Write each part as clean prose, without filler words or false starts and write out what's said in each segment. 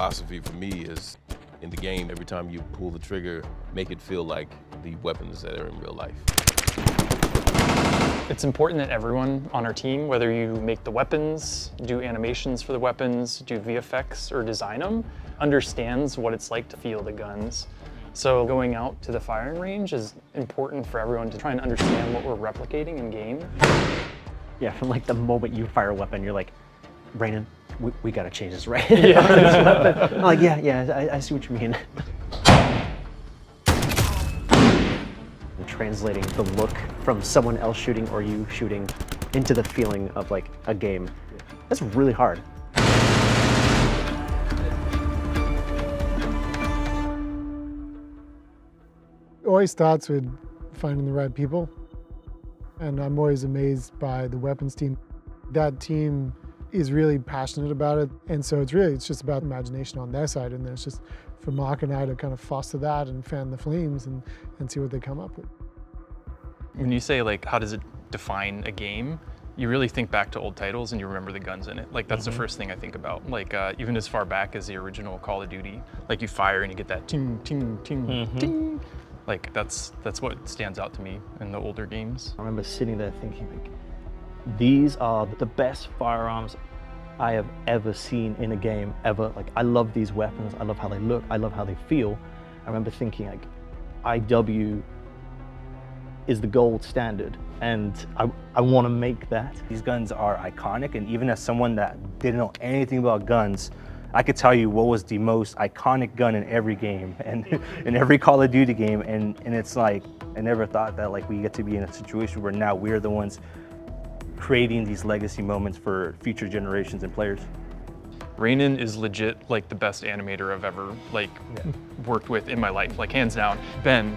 philosophy for me is, in the game, every time you pull the trigger, make it feel like the weapons that are in real life. It's important that everyone on our team, whether you make the weapons, do animations for the weapons, do VFX, or design them, understands what it's like to feel the guns. So going out to the firing range is important for everyone to try and understand what we're replicating in game. Yeah, from like the moment you fire a weapon, you're like, Brandon, we gotta change this, right? Yeah. I'm like, yeah, I see what you mean. And translating the look from someone else shooting or you shooting into the feeling of like a game, that's really hard. It always starts with finding the right people. And I'm always amazed by the weapons team. That team is really passionate about it. And so it's just about imagination on their side. And then it's just for Mark and I to kind of foster that and fan the flames and see what they come up with. When you say like, how does it define a game? You really think back to old titles and you remember the guns in it. Like that's the first thing I think about. Like even as far back as the original Call of Duty, like you fire and you get that ting, ting, ting, ting. Like that's what stands out to me in the older games. I remember sitting there thinking like, these are the best firearms I have ever seen in a game ever. Like I love these weapons, I love how they look, I love how they feel. I remember thinking like, IW is the gold standard and I want to make that. These guns are iconic, and even as someone that didn't know anything about guns, I could tell you what was the most iconic gun in every game and in every Call of Duty game, and it's like, I never thought that like we get to be in a situation where now we're the ones creating these legacy moments for future generations and players. Rainin is legit like the best animator I've ever worked with in my life, like hands down. Ben,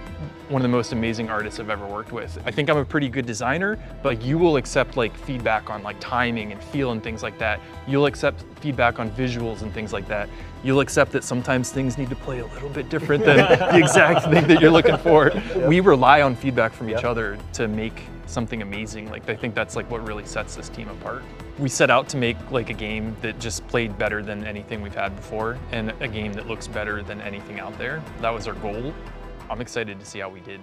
one of the most amazing artists I've ever worked with. I think I'm a pretty good designer, but you will accept like feedback on like timing and feel and things like that. You'll accept feedback on visuals and things like that. You'll accept that sometimes things need to play a little bit different than the exact thing that you're looking for. We rely on feedback from each other to make something amazing. Like I think that's like what really sets this team apart. We set out to make like a game that just played better than anything we've had before and a game that looks better than anything out there. That was our goal. I'm excited to see how we did.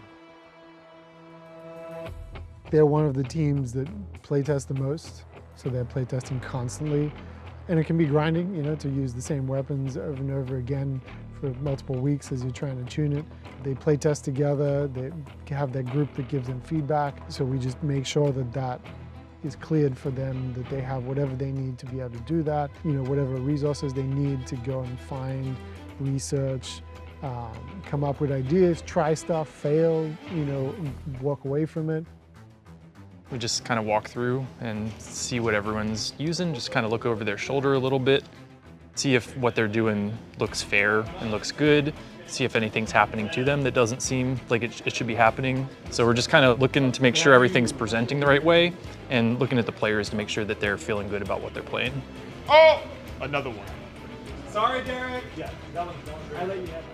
They're one of the teams that playtest the most, so they're playtesting constantly. And it can be grinding, you know, to use the same weapons over and over again for multiple weeks as you're trying to tune it. They playtest together, they have that group that gives them feedback, so we just make sure that that is cleared for them, that they have whatever they need to be able to do that, you know, whatever resources they need to go and find, research, come up with ideas, try stuff, fail, you know, walk away from it. We just kind of walk through and see what everyone's using, just kind of look over their shoulder a little bit, see if what they're doing looks fair and looks good, see if anything's happening to them that doesn't seem like it should be happening. So we're just kind of looking to make sure everything's presenting the right way and looking at the players to make sure that they're feeling good about what they're playing. Oh! Another one. Sorry, Derek. Yeah, that one's I let you have it.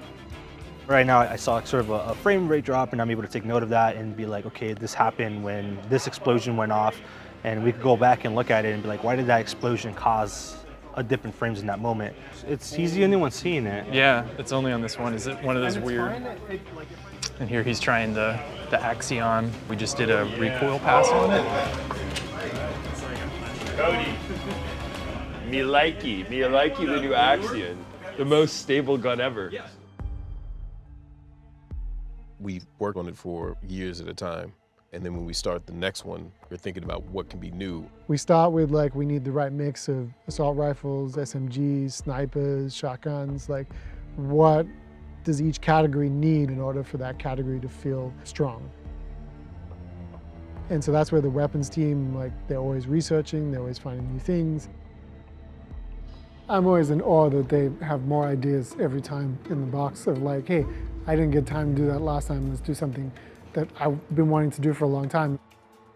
Right now, I saw sort of a frame rate drop, and I'm able to take note of that and be like, okay, this happened when this explosion went off, and we could go back and look at it and be like, why did that explosion cause a dip in frames in that moment? He's the only one seeing it. Yeah, it's only on this one. Is it one of those weird? And here he's trying the Axion. We just did a recoil pass on it. Cody. Me likey the new Axion. The most stable gun ever. We work on it for years at a time. And then when we start the next one, we're thinking about what can be new. We start with like, we need the right mix of assault rifles, SMGs, snipers, shotguns, like what does each category need in order for that category to feel strong? And so that's where the weapons team, like they're always researching, they're always finding new things. I'm always in awe that they have more ideas every time in the box of like, hey, I didn't get time to do that last time, let's do something that I've been wanting to do for a long time.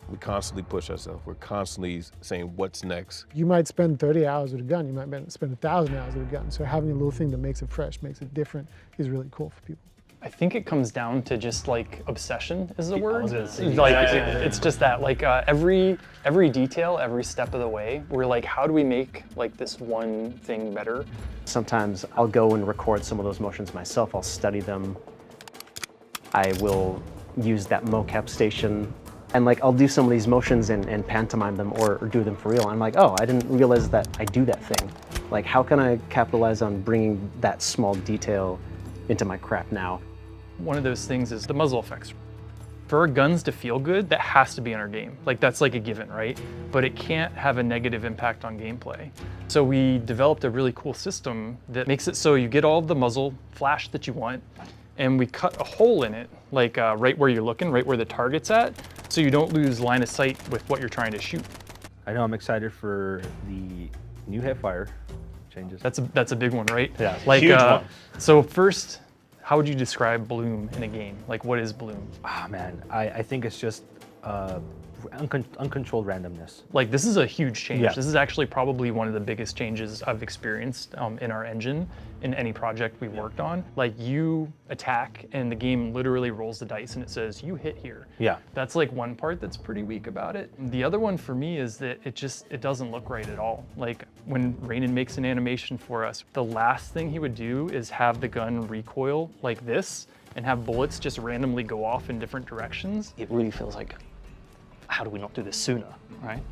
We constantly push ourselves. We're constantly saying, what's next? You might spend 30 hours with a gun, you might spend 1,000 hours with a gun. So having a little thing that makes it fresh, makes it different, is really cool for people. I think it comes down to just like obsession is the word. was gonna say the Like exact same it's just that like every detail, every step of the way, we're like, how do we make like this one thing better? Sometimes I'll go and record some of those motions myself. I'll study them. I will use that mocap station and like I'll do some of these motions and pantomime them or do them for real. I'm like, oh, I didn't realize that I do that thing. Like, how can I capitalize on bringing that small detail into my craft now? One of those things is the muzzle effects. For our guns to feel good, that has to be in our game. Like that's like a given, right? But it can't have a negative impact on gameplay. So we developed a really cool system that makes it so you get all of the muzzle flash that you want, and we cut a hole in it, like right where you're looking, right where the target's at, so you don't lose line of sight with what you're trying to shoot. I know I'm excited for the new hipfire changes. That's a big one, right? Yeah, like huge one. So first, how would you describe bloom in a game? Like what is bloom? Ah man, I think it's just uncontrolled randomness. Like this is a huge change. Yeah. This is actually probably one of the biggest changes I've experienced in our engine in any project we've worked on. Like you attack and the game literally rolls the dice and it says you hit here. Yeah. That's like one part that's pretty weak about it. The other one for me is that it doesn't look right at all. Like when Rainan makes an animation for us, the last thing he would do is have the gun recoil like this and have bullets just randomly go off in different directions. It really feels like, how do we not do this sooner, right?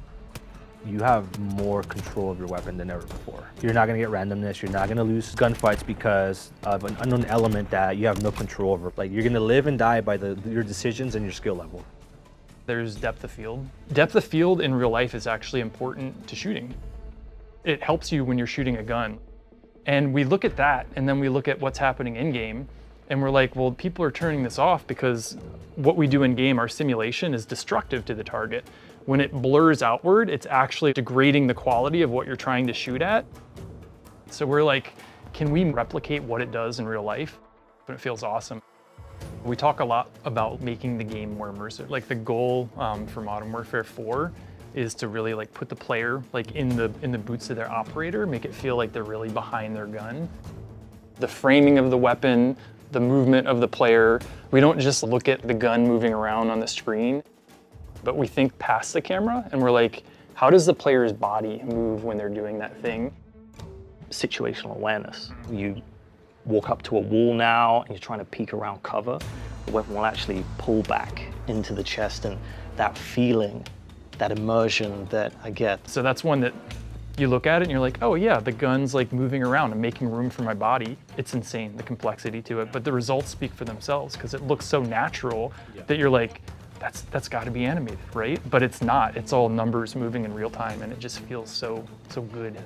You have more control of your weapon than ever before. You're not gonna get randomness, you're not gonna lose gunfights because of an unknown element that you have no control over. Like you're gonna live and die by your decisions and your skill level. There's depth of field. Depth of field in real life is actually important to shooting. It helps you when you're shooting a gun. And we look at that and then we look at what's happening in game and we're like, well, people are turning this off because what we do in game, our simulation is destructive to the target. When it blurs outward, it's actually degrading the quality of what you're trying to shoot at. So we're like, can we replicate what it does in real life? But it feels awesome. We talk a lot about making the game more immersive. Like the goal for Modern Warfare 4 is to really like put the player like in the boots of their operator, make it feel like they're really behind their gun. The framing of the weapon, the movement of the player. We don't just look at the gun moving around on the screen, but we think past the camera and we're like, how does the player's body move when they're doing that thing? Situational awareness. You walk up to a wall now and you're trying to peek around cover, the weapon will actually pull back into the chest, and that feeling, that immersion that I get. So that's one that you look at it and you're like, oh yeah, the gun's like moving around and making room for my body. It's insane, the complexity to it, but the results speak for themselves because it looks so natural that you're like, that's gotta be animated, right? But it's not, it's all numbers moving in real time and it just feels so good.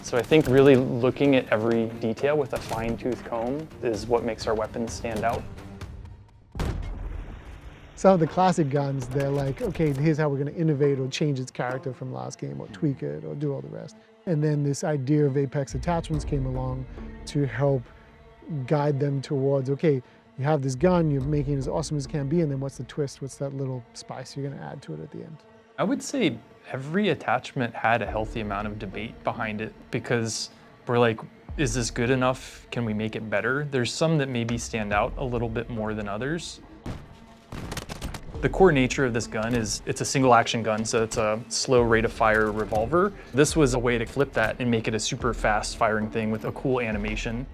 So I think really looking at every detail with a fine-tooth comb is what makes our weapons stand out. Some of the classic guns, they're like, okay, here's how we're going to innovate or change its character from last game or tweak it or do all the rest. And then this idea of Apex attachments came along to help guide them towards, okay, you have this gun, you're making it as awesome as it can be, and then what's the twist? What's that little spice you're going to add to it at the end? I would say every attachment had a healthy amount of debate behind it because we're like, is this good enough? Can we make it better? There's some that maybe stand out a little bit more than others. The core nature of this gun is it's a single action gun, so it's a slow rate of fire revolver. This was a way to flip that and make it a super fast firing thing with a cool animation.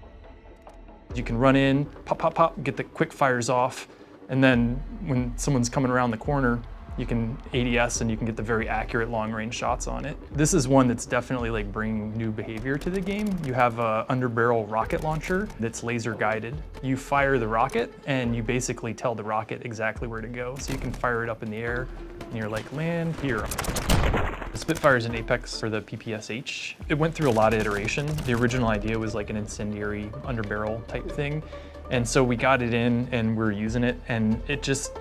You can run in, pop, pop, pop, get the quick fires off, and then when someone's coming around the corner, you can ADS and you can get the very accurate long-range shots on it. This is one that's definitely like bringing new behavior to the game. You have a underbarrel rocket launcher that's laser guided. You fire the rocket and you basically tell the rocket exactly where to go. So you can fire it up in the air and you're like, land here. The Spitfire's in Apex for the PPSH. It went through a lot of iteration. The original idea was like an incendiary underbarrel type thing. And so we got it in and we're using it and it just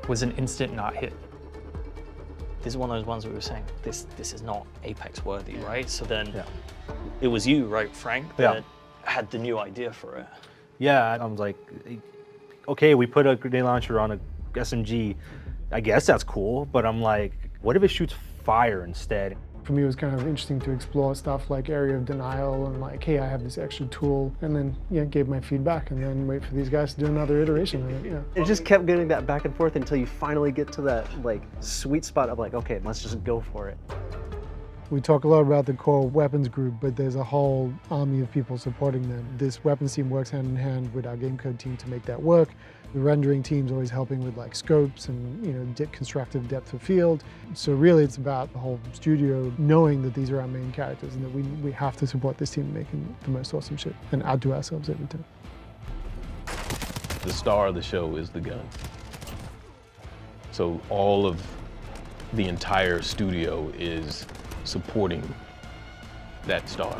was an instant not hit. This is one of those ones where we were saying, this is not Apex worthy, right? So then it was you, right, Frank, that had the new idea for it. Yeah, I was like, okay, we put a grenade launcher on a SMG. I guess that's cool, but I'm like, what if it shoots fire instead? For me, it was kind of interesting to explore stuff like area of denial and like, hey, I have this extra tool, and then gave my feedback, and then wait for these guys to do another iteration of it. It just kept getting that back and forth until you finally get to that like sweet spot of like, okay, let's just go for it. We talk a lot about the core weapons group, but there's a whole army of people supporting them. This weapons team works hand in hand with our game code team to make that work. The rendering team's always helping with like scopes and constructive depth of field. So really it's about the whole studio knowing that these are our main characters and that we have to support this team making the most awesome shit and add to ourselves every time. The star of the show is the gun. So all of the entire studio is supporting that star.